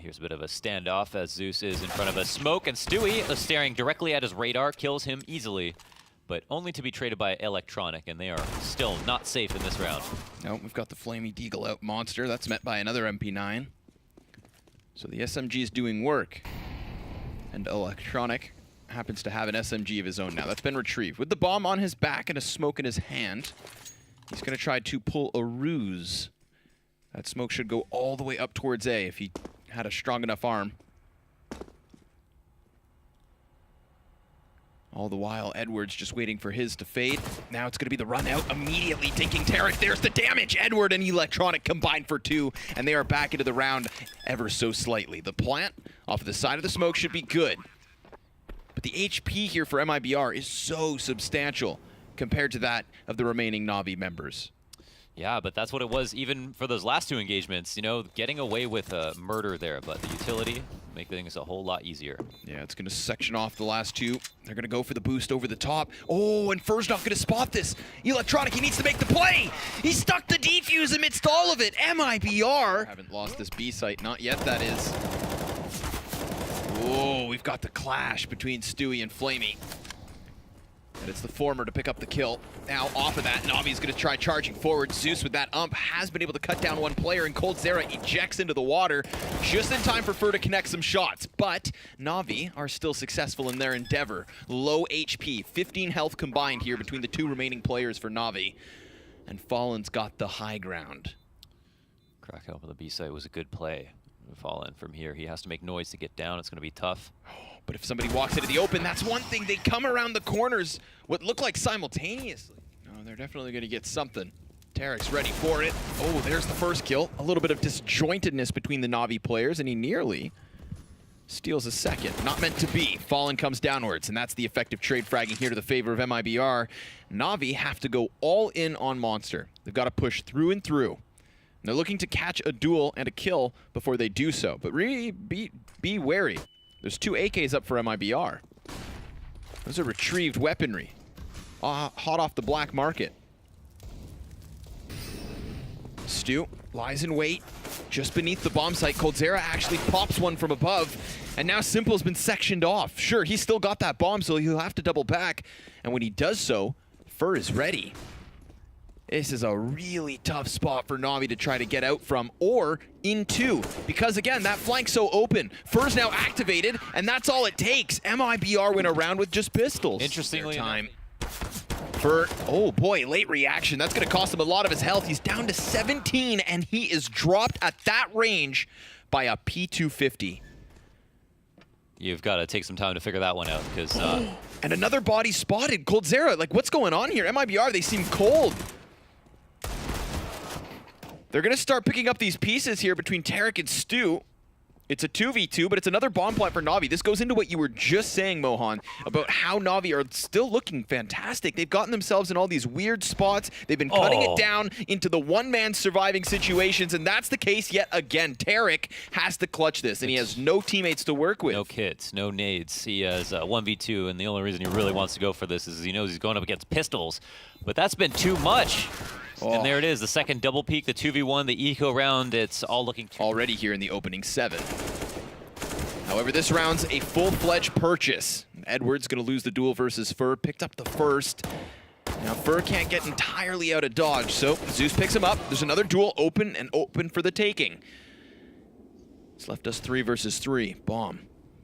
here's a bit of a standoff as Zeus is in front of a smoke, and Stewie staring directly at his radar, kills him easily, but only to be traded by Electronic, and they are still not safe in this round. No, we've got the Flamey Deagle out monster. That's met by another MP9. So the SMG is doing work. And Electronic happens to have an SMG of his own now. That's been retrieved. With the bomb on his back and a smoke in his hand, he's going to try to pull a ruse. That smoke should go all the way up towards A if he had a strong enough arm. All the while, Edward's just waiting for his to fade. Now it's going to be the run out, immediately taking Tarek. There's the damage! Edward and Electronic combined for 2, and they are back into the round ever so slightly. The plant off of the side of the smoke should be good. But the HP here for MiBR is so substantial compared to that of the remaining NaVi members. Yeah, but that's what it was even for those last 2 engagements. You know, getting away with a murder there, but the utility make things a whole lot easier. Yeah, it's going to section off the last 2. They're going to go for the boost over the top. Oh, and Fur's not going to spot this. Electronic, he needs to make the play. He stuck the defuse amidst all of it. MiBR haven't lost this B site, not yet, that is. Oh, we've got the clash between Stewie and Flamey. And it's the former to pick up the kill. Now off of that, NaVi's going to try charging forward. Zeus with that ump has been able to cut down one player, and coldzera ejects into the water just in time for Fur to connect some shots. But NaVi are still successful in their endeavor. Low HP, 15 health combined here between the 2 remaining players for NaVi. And Fallen's got the high ground. Crack open the B site was a good play. Fallen from here, he has to make noise to get down. It's going to be tough. But if somebody walks into the open, that's one thing. They come around the corners, what look like simultaneously. No, they're definitely going to get something. Tarek's ready for it. Oh, there's the first kill. A little bit of disjointedness between the NaVi players, and he nearly steals a second. Not meant to be. Fallen comes downwards, and that's the effective trade fragging here to the favor of MiBR. NaVi have to go all in on Monster. They've got to push through and through. And they're looking to catch a duel and a kill before they do so. But really, be wary. There's 2 AKs up for MiBR. Those are retrieved weaponry. Hot off the black market. Stu lies in wait just beneath the bomb site. coldzera actually pops one from above. And now Simple's been sectioned off. Sure, he's still got that bomb, so he'll have to double back. And when he does so, Fur is ready. This is a really tough spot for NaVi to try to get out from or into, because again, that flank's so open. Fur's now activated, and that's all it takes. MiBR went around with just pistols. Interestingly, time. Fur, oh boy, late reaction. That's going to cost him a lot of his health. He's down to 17, and he is dropped at that range by a P250. You've got to take some time to figure that one out, because... and another body spotted. coldzera, like, what's going on here? MiBR, they seem cold. They're going to start picking up these pieces here between Tarek and Stu. It's a 2v2, but it's another bomb plant for NaVi. This goes into what you were just saying, Mohan, about how NaVi are still looking fantastic. They've gotten themselves in all these weird spots. They've been cutting it down into the one-man surviving situations, and that's the case yet again. Tarek has to clutch this, and he has no teammates to work with. No kits, no nades. He has 1v2, and the only reason he really wants to go for this is he knows he's going up against pistols. But that's been too much. And there it is, the second double peak, the 2v1, the eco round. It's all looking already here in the opening 7. However, this round's a full-fledged purchase. Edward's going to lose the duel versus Fur. Picked up the first. Now, Fur can't get entirely out of dodge, so Zeus picks him up. There's another duel open and open for the taking. It's left us 3 versus 3. Bomb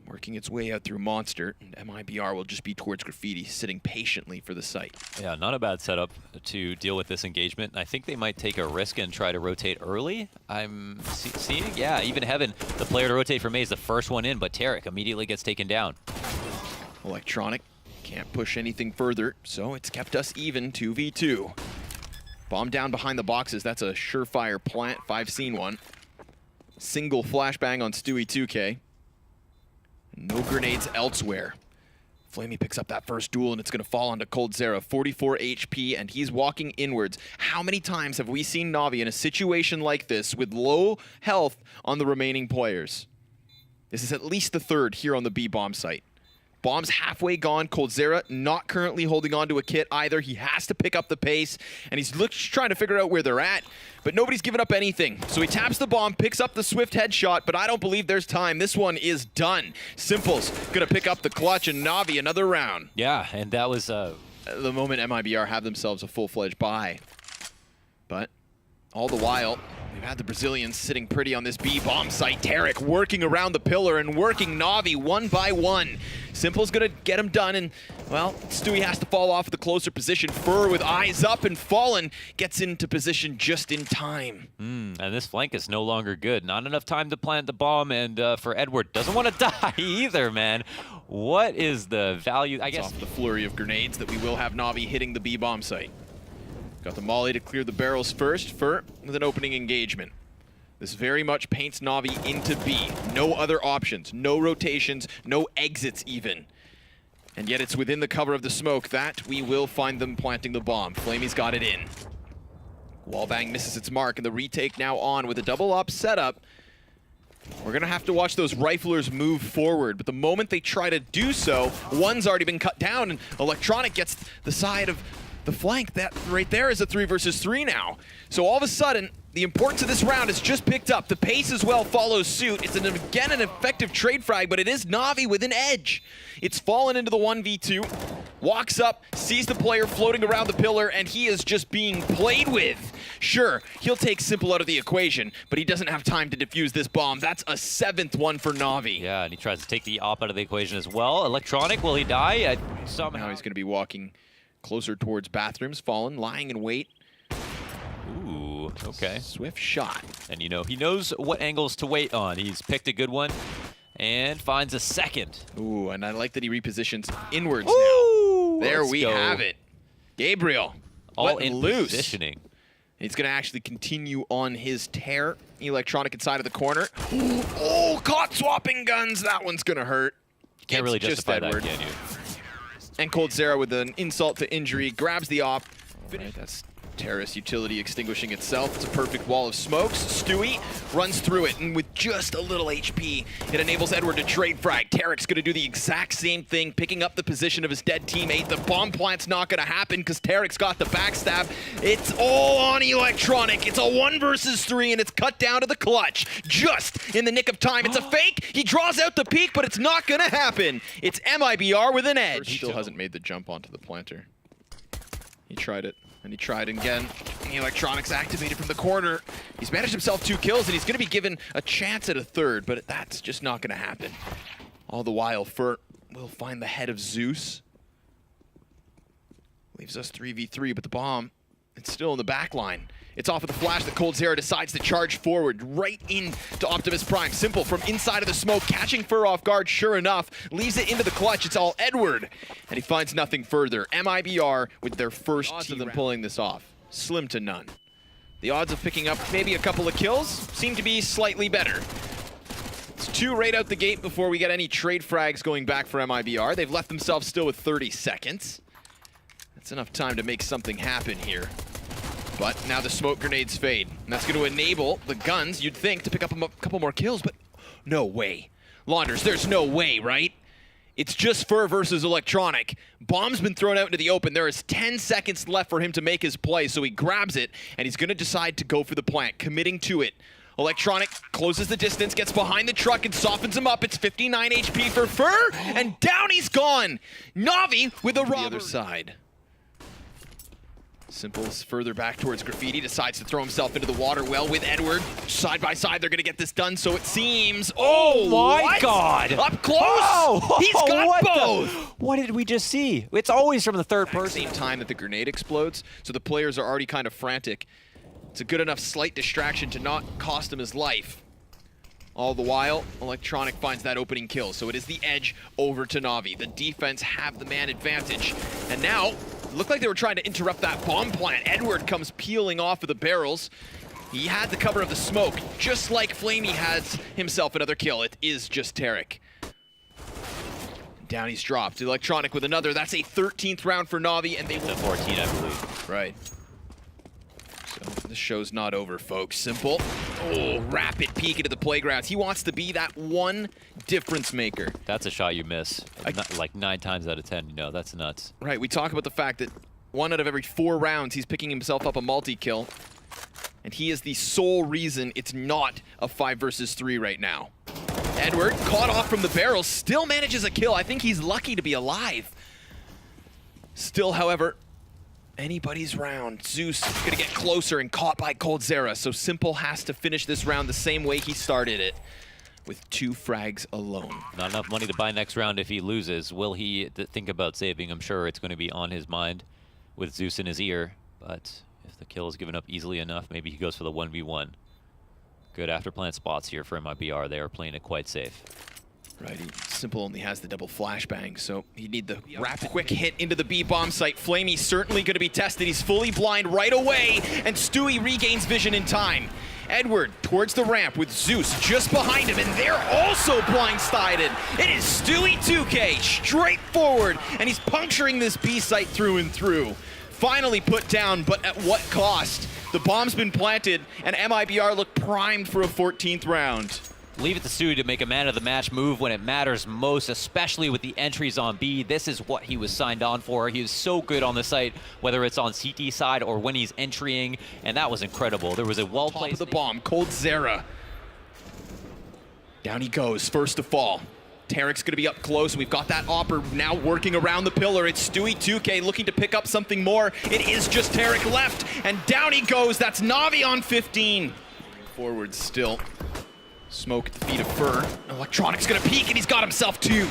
working its way out through Monster, and MiBR will just be towards Graffiti, sitting patiently for the site. Yeah, not a bad setup to deal with this engagement. I think they might take a risk and try to rotate early. I'm seeing, yeah, even Heaven, the player to rotate for May, is the first one in, but Tarek immediately gets taken down. Electronic can't push anything further, so it's kept us even 2v2. Bomb down behind the boxes, that's a surefire plant, 5 seen one. Single flashbang on Stewie 2K. No grenades elsewhere. Flamey picks up that first duel, and it's going to fall onto coldzera. 44 HP, and he's walking inwards. How many times have we seen NaVi in a situation like this with low health on the remaining players? This is at least the 3rd here on the B-bomb site. Bomb's halfway gone. coldzera not currently holding on to a kit either. He has to pick up the pace, and he's trying to figure out where they're at, but nobody's giving up anything. So he taps the bomb, picks up the swift headshot, but I don't believe there's time. This one is done. Simple's gonna pick up the clutch, and NaVi another round. Yeah, and that was the moment MiBR have themselves a full-fledged buy. But all the while, they've had the Brazilians sitting pretty on this B bomb site. Tarek working around the pillar and working NaVi one by one. Simple's gonna get him done, and well, Stewie has to fall off the closer position. Fur with eyes up and Fallen gets into position just in time. And this flank is no longer good. Not enough time to plant the bomb, and for Edward, doesn't want to die either, man. What is the value? I guess off the flurry of grenades that we will have NaVi hitting the B bomb site. Got the molly to clear the barrels first. Fur with an opening engagement. This very much paints NaVi into B. No other options, no rotations, no exits even. And yet it's within the cover of the smoke that we will find them planting the bomb. Flamey's got it in. Wallbang misses its mark, and the retake now on with a double up setup. We're gonna have to watch those riflers move forward, but the moment they try to do so, one's already been cut down, and Electronic gets the side of the flank. That right there is a 3 versus 3 now. So all of a sudden, the importance of this round is just picked up. The pace as well follows suit. It's again an effective trade frag, but it is NaVi with an edge. It's fallen into the 1v2, walks up, sees the player floating around the pillar, and he is just being played with. Sure, he'll take Simple out of the equation, but he doesn't have time to defuse this bomb. That's a 7th one for NaVi. Yeah, and he tries to take the op out of the equation as well. Electronic, will he die? Somehow now he's going to be walking closer towards bathrooms. Fallen, lying in wait. Ooh, okay. Swift shot. And you know, he knows what angles to wait on. He's picked a good one and finds a second. Ooh, and I like that he repositions inwards Ooh, now. There we go. have it. Gabriel, all in loose. positioning. He's going to actually continue on his tear. Electronic inside of the corner. Oh, caught swapping guns. That one's going to hurt. Can't really justify that, can you? And coldzera with an insult to injury grabs the op. Right, that's terrorist utility extinguishing itself. It's a perfect wall of smokes. Stewie runs through it, and with just a little HP, it enables Edward to trade frag. Tarek's gonna do the exact same thing, picking up the position of his dead teammate. The bomb plant's not gonna happen because Tarek's got the backstab. It's all on Electronic. It's a 1 versus 3, and it's cut down to the clutch. Just in the nick of time. It's a fake. He draws out the peak, but it's not gonna happen. It's MiBR with an edge. He still hasn't made the jump onto the planter. He tried it. And he tried again. Electronics activated from the corner. He's managed himself 2 kills, and he's going to be given a chance at a 3rd, but that's just not going to happen. All the while, Fur will find the head of Zeus. Leaves us 3v3, but the bomb, it's still in the back line. It's off of the flash that coldzera decides to charge forward right into Optimus Prime. Simple from inside of the smoke, catching Fur off guard, sure enough. Leaves it into the clutch. It's all Edward. And he finds nothing further. MiBR with their first odds of them pulling this off. Slim to none. The odds of picking up maybe a couple of kills seem to be slightly better. It's 2 right out the gate before we get any trade frags going back for MiBR. They've left themselves still with 30 seconds. That's enough time to make something happen here. But now the smoke grenades fade. And that's going to enable the guns, you'd think, to pick up a couple more kills, but no way. Launders, there's no way, right? It's just Fur versus Electronic. Bomb's been thrown out into the open. There is 10 seconds left for him to make his play, so he grabs it, and he's going to decide to go for the plant, committing to it. Electronic closes the distance, gets behind the truck, and softens him up. It's 59 HP for Fur, and down he's gone. NaVi with a robbery. The other side. Simple's further back towards Graffiti, decides to throw himself into the water well with Edward. Side by side, they're going to get this done, so it seems. Oh my God! Up close! Oh, he's got both! What did we just see? It's always from the third person. Same time that the grenade explodes, so the players are already kind of frantic. It's a good enough slight distraction to not cost him his life. All the while, Electronic finds that opening kill, so it is the edge over to NaVi. The defense have the man advantage, and now looked like they were trying to interrupt that bomb plant. Edward comes peeling off of the barrels. He had the cover of the smoke, just like Flamey has himself another kill. It is just Tarek. Down he's dropped. Electronic with another. That's a 13th round for NaVi, and they will 14, I believe. Right. So the show's not over, folks. Simple. Oh, rapid peek into the playgrounds. He wants to be that one difference maker. That's a shot you miss. Like 9 times out of 10, you know, that's nuts. Right, we talk about the fact that 1 out of every 4 rounds, he's picking himself up a multi-kill. And he is the sole reason it's not a 5 versus 3 right now. Edward, caught off from the barrel, still manages a kill. I think he's lucky to be alive. Still, however, anybody's round. Zeus gonna get closer and caught by coldzera. So Simple has to finish this round the same way he started it, with 2 frags alone. Not enough money to buy next round if he loses. Will he think about saving? I'm sure it's going to be on his mind with Zeus in his ear. But if the kill is given up easily enough, maybe he goes for the 1v1. Good after plant spots here for MiBR. They are playing it quite safe. Right, Simple only has the double flashbang, so he'd need the rapid quick hit into the B bomb site. Flamey's certainly going to be tested. He's fully blind right away, and Stewie regains vision in time. Edward towards the ramp with Zeus just behind him, and they're also blindsided. It is Stewie 2K straight forward, and he's puncturing this B site through and through. Finally put down, but at what cost? The bomb's been planted, and MiBR look primed for a 14th round. Leave it to Stewie to make a man of the match move when it matters most, especially with the entries on B. This is what he was signed on for. He is so good on the site, whether it's on CT side or when he's entering, and that was incredible. There was a well-placed... Top of the bomb, coldzera. Down he goes, first to fall. Tarek's gonna be up close. We've got that Opper now working around the pillar. It's Stewie 2K looking to pick up something more. It is just Tarek left, and down he goes. That's NaVi on 15. Forward still. Smoke at the feet of Fur. Electronic's gonna peek, and he's got himself 2.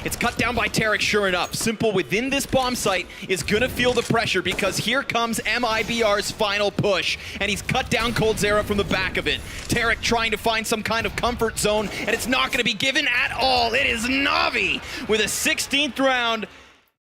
It's cut down by Tarek, sure enough. Simple within this bomb site is gonna feel the pressure because here comes MiBR's final push, and he's cut down coldzera from the back of it. Tarek trying to find some kind of comfort zone, and it's not gonna be given at all. It is NaVi with a 16th round.